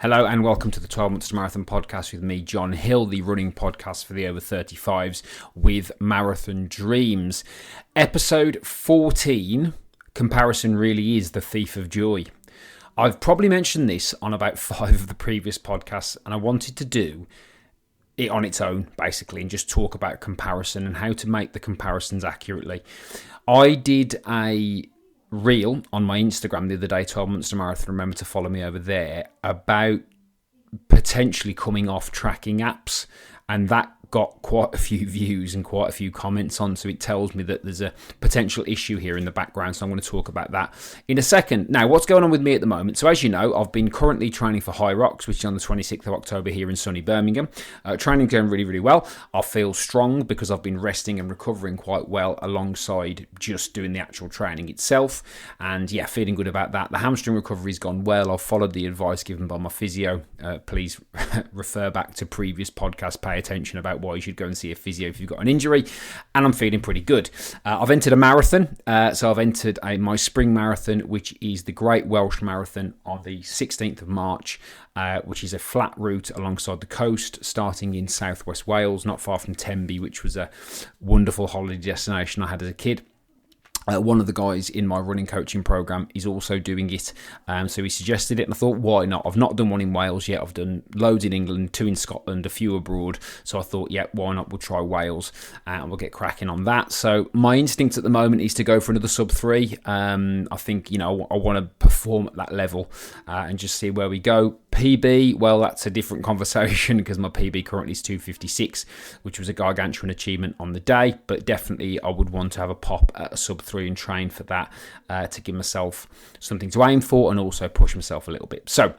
Hello and welcome to the 12 Months to Marathon podcast with me, John Hill, the running podcast for the over 35s with Marathon Dreams. Episode 14, Comparison Really Is the Thief of Joy. I've probably mentioned this on about 5 of the previous podcasts, and I wanted to do it on its own, basically, and just talk about comparison and how to make the comparisons accurately. I did a reel on my Instagram the other day, 12 Months to Marathon, remember to follow me over there, about potentially coming off tracking apps, and that got quite a few views and quite a few comments on, so it tells me that there's a potential issue here in the background, so I'm going to talk about that in a second. Now, what's going on with me at the moment? So as you know, I've been currently training for High Rocks, which is on the 26th of October here in sunny Birmingham. Training's going really, really well. I feel strong because I've been resting and recovering quite well alongside just doing the actual training itself, and yeah, feeling good about that. The hamstring recovery's gone well. I've followed the advice given by my physio. Please refer back to previous podcasts, pay attention about why you should go and see a physio if you've got an injury, and I'm feeling pretty good. I've entered a marathon, so I've entered my spring marathon, which is the Great Welsh Marathon on the 16th of March, which is a flat route alongside the coast, starting in southwest Wales, not far from Tenby, which was a wonderful holiday destination I had as a kid. One of the guys in my running coaching program is also doing it, so he suggested it, and I thought, why not? I've not done one in Wales yet. I've done loads in England, 2 in Scotland, a few abroad, so I thought, yeah, why not? We'll try Wales, and we'll get cracking on that. So my instinct at the moment is to go for another sub 3. I think, I want to perform at that level and just see where we go. PB, well, that's a different conversation because my PB currently is 2:56, which was a gargantuan achievement on the day, but definitely I would want to have a pop at a sub 3 and train for that to give myself something to aim for and also push myself a little bit. So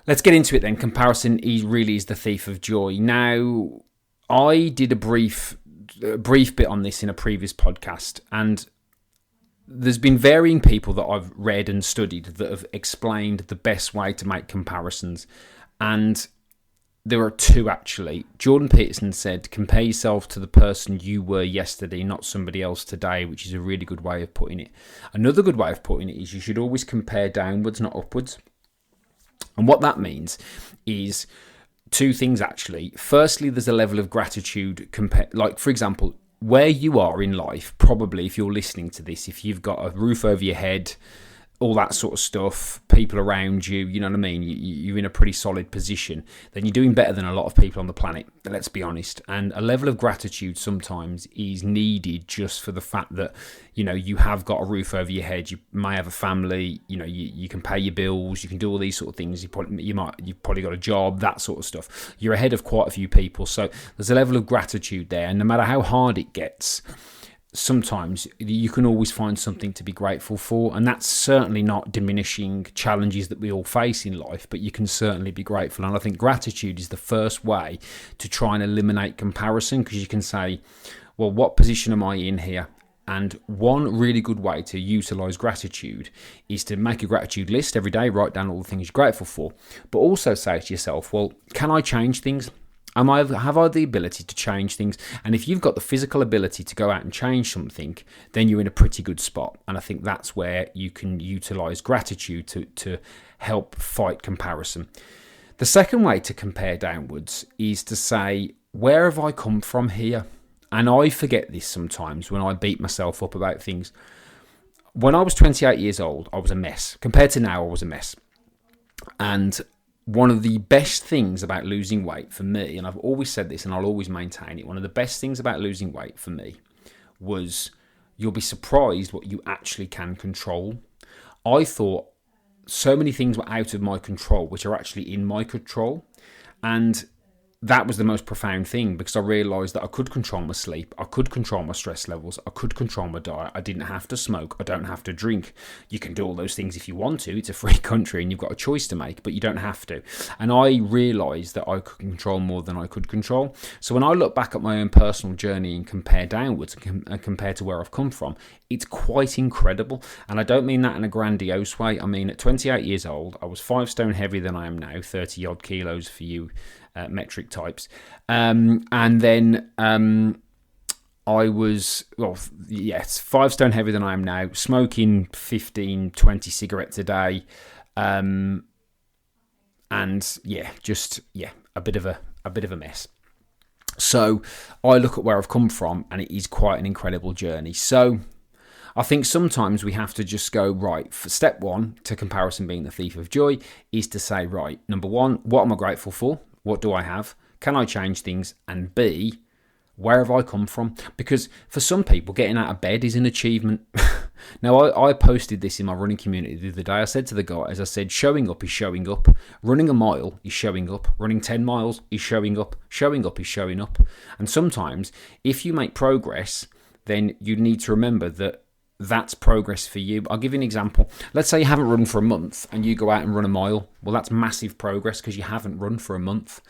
let's get into it then. Comparison really is the thief of joy. Now, I did a brief bit on this in a previous podcast, and there's been varying people that I've read and studied that have explained the best way to make comparisons. And there are 2 actually. Jordan Peterson said, compare yourself to the person you were yesterday, not somebody else today, which is a really good way of putting it. Another good way of putting it is you should always compare downwards, not upwards. And what that means is 2 things actually. Firstly, there's a level of gratitude. Like, for example, where you are in life, probably if you're listening to this, if you've got a roof over your head, all that sort of stuff, people around you, you know what I mean, you're in a pretty solid position, then you're doing better than a lot of people on the planet, let's be honest. And a level of gratitude sometimes is needed just for the fact that, you have got a roof over your head, you may have a family, you can pay your bills, you can do all these sort of things, you've probably got a job, that sort of stuff. You're ahead of quite a few people, so there's a level of gratitude there, and no matter how hard it gets, sometimes you can always find something to be grateful for, and that's certainly not diminishing challenges that we all face in life, but you can certainly be grateful. And I think gratitude is the first way to try and eliminate comparison, because you can say, well, what position am I in here? And one really good way to utilise gratitude is to make a gratitude list every day, write down all the things you're grateful for, but also say to yourself, well, can I change things? Have I the ability to change things? And if you've got the physical ability to go out and change something, then you're in a pretty good spot. And I think that's where you can utilise gratitude to help fight comparison. The second way to compare downwards is to say, where have I come from here? And I forget this sometimes when I beat myself up about things. When I was 28 years old, I was a mess. Compared to now, I was a mess. And one of the best things about losing weight for me, and I've always said this and I'll always maintain it, one of the best things about losing weight for me was you'll be surprised what you actually can control. I thought so many things were out of my control, which are actually in my control. And that was the most profound thing, because I realised that I could control my sleep, I could control my stress levels, I could control my diet, I didn't have to smoke, I don't have to drink. You can do all those things if you want to, it's a free country and you've got a choice to make, but you don't have to. And I realised that I could control more than I could control. So when I look back at my own personal journey and compare downwards and compare to where I've come from, it's quite incredible. And I don't mean that in a grandiose way. I mean, at 28 years old, I was 5 stone heavier than I am now, 30 odd kilos for you metric types. And then I was, 5 stone heavier than I am now, smoking 15, 20 cigarettes a day. And And a bit of a mess. So I look at where I've come from, and it is quite an incredible journey. So I think sometimes we have to just go, right, for step one to comparison being the thief of joy is to say, right, number one, what am I grateful for? What do I have? Can I change things? And B, where have I come from? Because for some people, getting out of bed is an achievement. Now, I posted this in my running community the other day. I said to the guys, I said, showing up is showing up. Running a mile is showing up. Running 10 miles is showing up. Showing up is showing up. And sometimes, if you make progress, then you need to remember that that's progress for you. I'll give you an example. Let's say you haven't run for a month and you go out and run a mile. Well, that's massive progress because you haven't run for a month.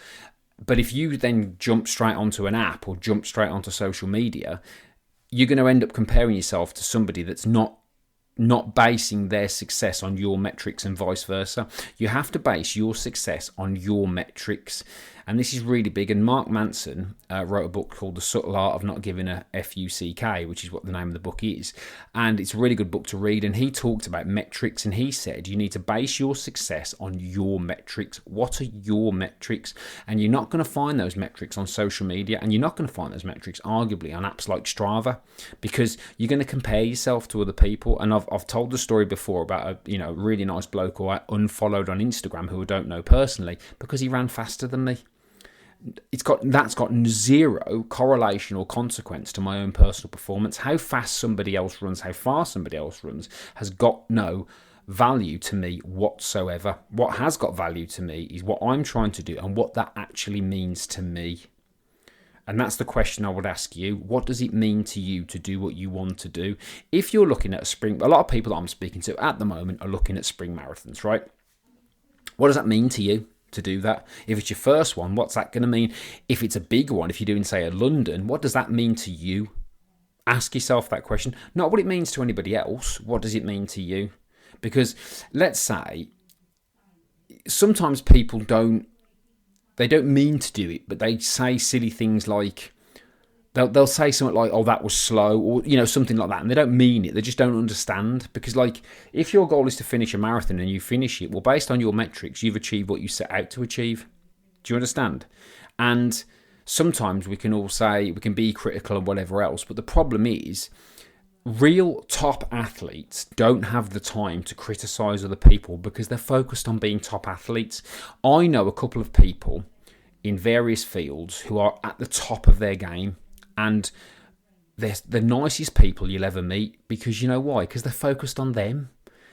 But if you then jump straight onto an app or jump straight onto social media, you're going to end up comparing yourself to somebody that's not basing their success on your metrics and vice versa. You have to base your success on your metrics. And this is really big. And Mark Manson wrote a book called The Subtle Art of Not Giving a Fuck, which is what the name of the book is. And it's a really good book to read. And he talked about metrics, and he said you need to base your success on your metrics. What are your metrics? And you're not going to find those metrics on social media, and you're not going to find those metrics arguably on apps like Strava, because you're going to compare yourself to other people. And I've told the story before about a really nice bloke who I unfollowed on Instagram who I don't know personally because he ran faster than me. That's got zero correlation or consequence to my own personal performance. How fast somebody else runs, how far somebody else runs, has got no value to me whatsoever. What has got value to me is what I'm trying to do and what that actually means to me. And that's the question I would ask you. What does it mean to you to do what you want to do? If you're looking at a lot of people that I'm speaking to at the moment are looking at spring marathons, right? What does that mean to you to do that? If it's your first one, what's that going to mean? If it's a big one, if you're doing, say, a London, what does that mean to you? Ask yourself that question. Not what it means to anybody else. What does it mean to you? Because let's say sometimes people don't mean to do it, but they say silly things like, they'll say something like, oh, that was slow, or something like that, and they don't mean it. They just don't understand. Because if your goal is to finish a marathon and you finish it, well, based on your metrics, you've achieved what you set out to achieve. Do you understand? And sometimes we can all say, we can be critical and whatever else, but the problem is, real top athletes don't have the time to criticize other people because they're focused on being top athletes. I know a couple of people in various fields who are at the top of their game, and they're the nicest people you'll ever meet, because you know why? Because they're focused on them.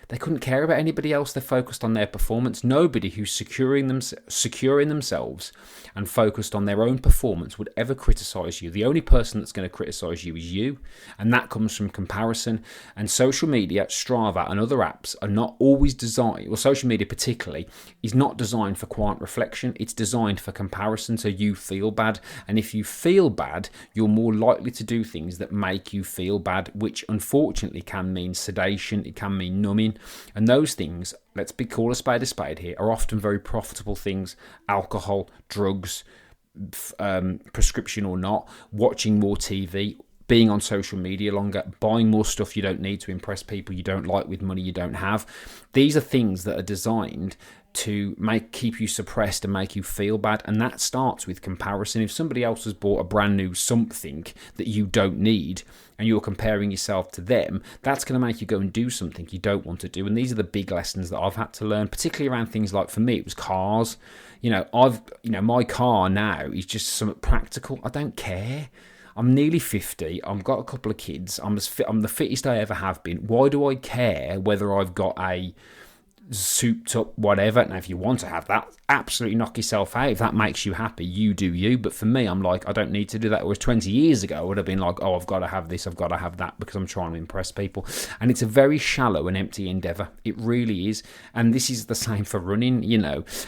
They couldn't care about anybody else. They're focused on their performance. Nobody who's securing themselves and focused on their own performance would ever criticize you. The only person that's going to criticize you is you, and that comes from comparison. And social media, Strava, and other apps are not always designed, well, social media particularly, is not designed for quiet reflection. It's designed for comparison, so you feel bad. And if you feel bad, you're more likely to do things that make you feel bad, which unfortunately can mean sedation, it can mean numbing. And those things, let's call a spade here, are often very profitable things. Alcohol, drugs, prescription or not, watching more TV, being on social media longer, buying more stuff you don't need to impress people you don't like with money you don't have. These are things that are designed to keep you suppressed and make you feel bad, and that starts with comparison. If somebody else has bought a brand new something that you don't need and you're comparing yourself to them, that's going to make you go and do something you don't want to do. And these are the big lessons that I've had to learn, particularly around things like, for me, it was cars. My car now is just something practical. I don't care. I'm nearly 50. I've got a couple of kids. I'm the fittest I ever have been. Why do I care whether I've got a souped up whatever? Now, if you want to have that, absolutely knock yourself out. If that makes you happy, you do you. But for me, I'm like, I don't need to do that. Whereas 20 years ago, I would have been like, oh, I've got to have this, I've got to have that, because I'm trying to impress people. And it's a very shallow and empty endeavour. It really is. And this is the same for running.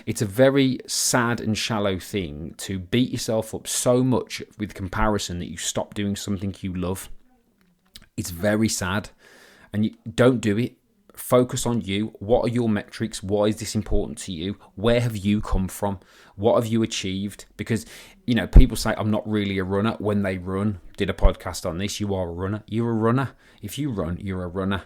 It's a very sad and shallow thing to beat yourself up so much with comparison that you stop doing something you love. It's very sad, and you don't do it. Focus on you. What are your metrics? Why is this important to you? Where have you come from? What have you achieved? Because, people say, I'm not really a runner when they run. Did a podcast on this. You are a runner. You're a runner. If you run, you're a runner.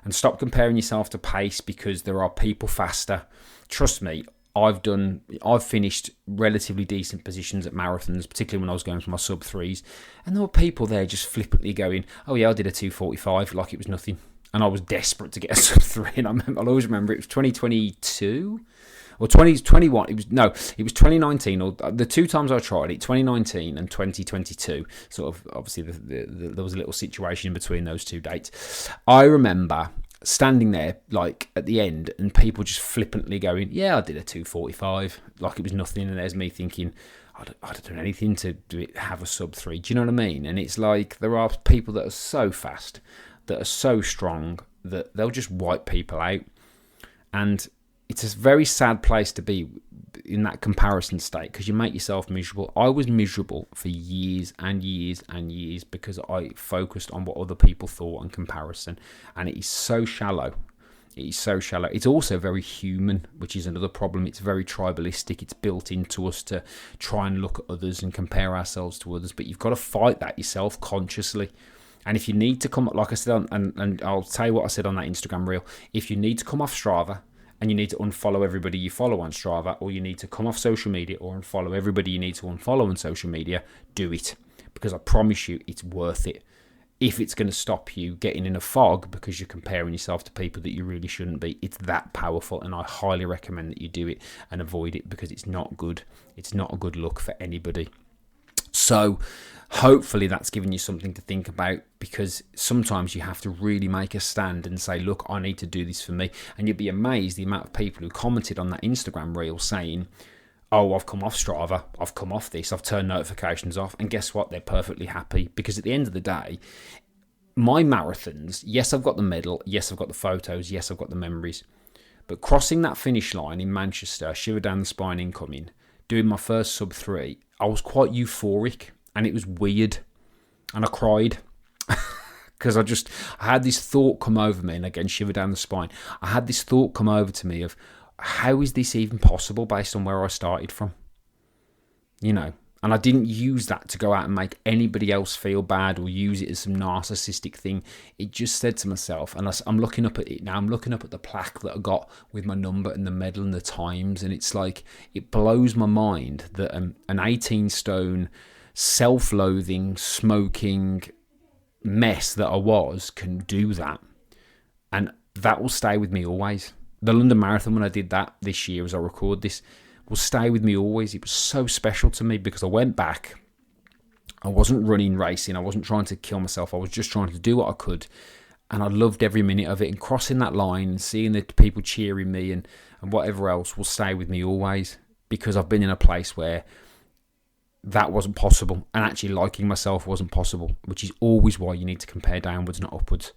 And stop comparing yourself to pace because there are people faster. Trust me, I've finished relatively decent positions at marathons, particularly when I was going for my sub 3s, and there were people there just flippantly going, "Oh yeah, I did a 2:45," like it was nothing, and I was desperate to get a sub 3. And I'll always remember it was 2022 or 2021. It was 2019, or the two times I tried it, 2019 and 2022. Sort of obviously there was a little situation in between those two dates. I remember standing there like at the end and people just flippantly going, "Yeah, I did a 2:45," like it was nothing. And there's me thinking, I'd have done anything to have a sub 3. Do you know what I mean? And it's like there are people that are so fast, that are so strong, that they'll just wipe people out. And it's a very sad place to be in that comparison state, because you make yourself miserable. I was miserable for years and years and years because I focused on what other people thought and comparison. And it is so shallow. It is so shallow. It's also very human, which is another problem. It's very tribalistic. It's built into us to try and look at others and compare ourselves to others. But you've got to fight that yourself consciously. And if you need to come, like I said, and I'll tell you what I said on that Instagram reel, if you need to come off Strava, and you need to unfollow everybody you follow on Strava, or you need to come off social media or unfollow everybody you need to unfollow on social media, do it. Because I promise you, it's worth it. If it's going to stop you getting in a fog because you're comparing yourself to people that you really shouldn't be, it's that powerful, and I highly recommend that you do it and avoid it, because it's not good. It's not a good look for anybody. So hopefully that's given you something to think about, because sometimes you have to really make a stand and say, look, I need to do this for me. And you'd be amazed the amount of people who commented on that Instagram reel saying, "Oh, I've come off Strava, I've come off this, I've turned notifications off." And guess what? They're perfectly happy, because at the end of the day, my marathons, yes, I've got the medal, yes, I've got the photos, yes, I've got the memories. But crossing that finish line in Manchester, shiver down the spine incoming, doing my first sub 3, I was quite euphoric, and it was weird, and I cried because I had this thought come over me, and again, shiver down the spine. I had this thought come over to me of, how is this even possible based on where I started from? You know, and I didn't use that to go out and make anybody else feel bad or use it as some narcissistic thing. It just said to myself, and I'm looking up at it now, I'm looking up at the plaque that I got with my number and the medal and the times, and it's like, it blows my mind that an 18 stone, self-loathing, smoking mess that I was can do that. And that will stay with me always. The London Marathon, when I did that this year as I record this, will stay with me always. It was so special to me because I went back. I wasn't running, racing. I wasn't trying to kill myself. I was just trying to do what I could. And I loved every minute of it. And crossing that line and seeing the people cheering me and whatever else will stay with me always, because I've been in a place where that wasn't possible. And actually liking myself wasn't possible, which is always why you need to compare downwards, not upwards.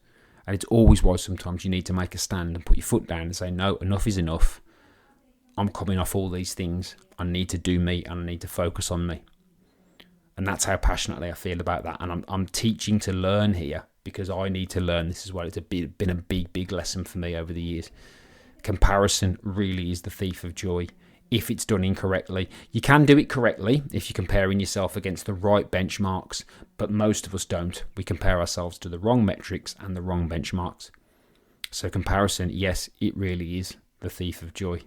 And it's always why sometimes you need to make a stand and put your foot down and say, no, enough is enough. I'm coming off all these things. I need to do me, and I need to focus on me. And that's how passionately I feel about that. And I'm teaching to learn here, because I need to learn this as well. It's been a big lesson for me over the years. Comparison really is the thief of joy if it's done incorrectly. You can do it correctly if you're comparing yourself against the right benchmarks, but most of us don't. We compare ourselves to the wrong metrics and the wrong benchmarks. So comparison, yes, it really is the thief of joy.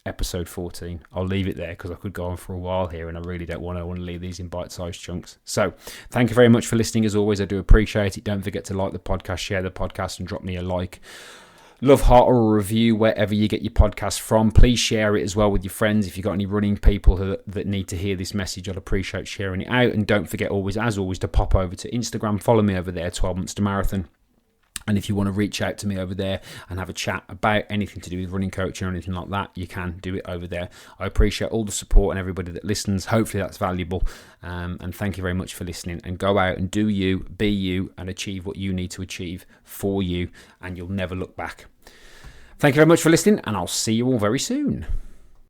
Episode 14. I'll leave it there because I could go on for a while here, and I really don't want to. I want to leave these in bite-sized chunks. So thank you very much for listening. As always, I do appreciate it. Don't forget to like the podcast, share the podcast, and drop me a like. Love, heart, or a review wherever you get your podcast from. Please share it as well with your friends. If you've got any running people that need to hear this message, I'd appreciate sharing it out. And don't forget, as always, to pop over to Instagram. Follow me over there, 12 Months to Marathon. And if you want to reach out to me over there and have a chat about anything to do with running coaching or anything like that, you can do it over there. I appreciate all the support and everybody that listens. Hopefully that's valuable. And thank you very much for listening. And go out and do you, be you, and achieve what you need to achieve for you. And you'll never look back. Thank you very much for listening, and I'll see you all very soon.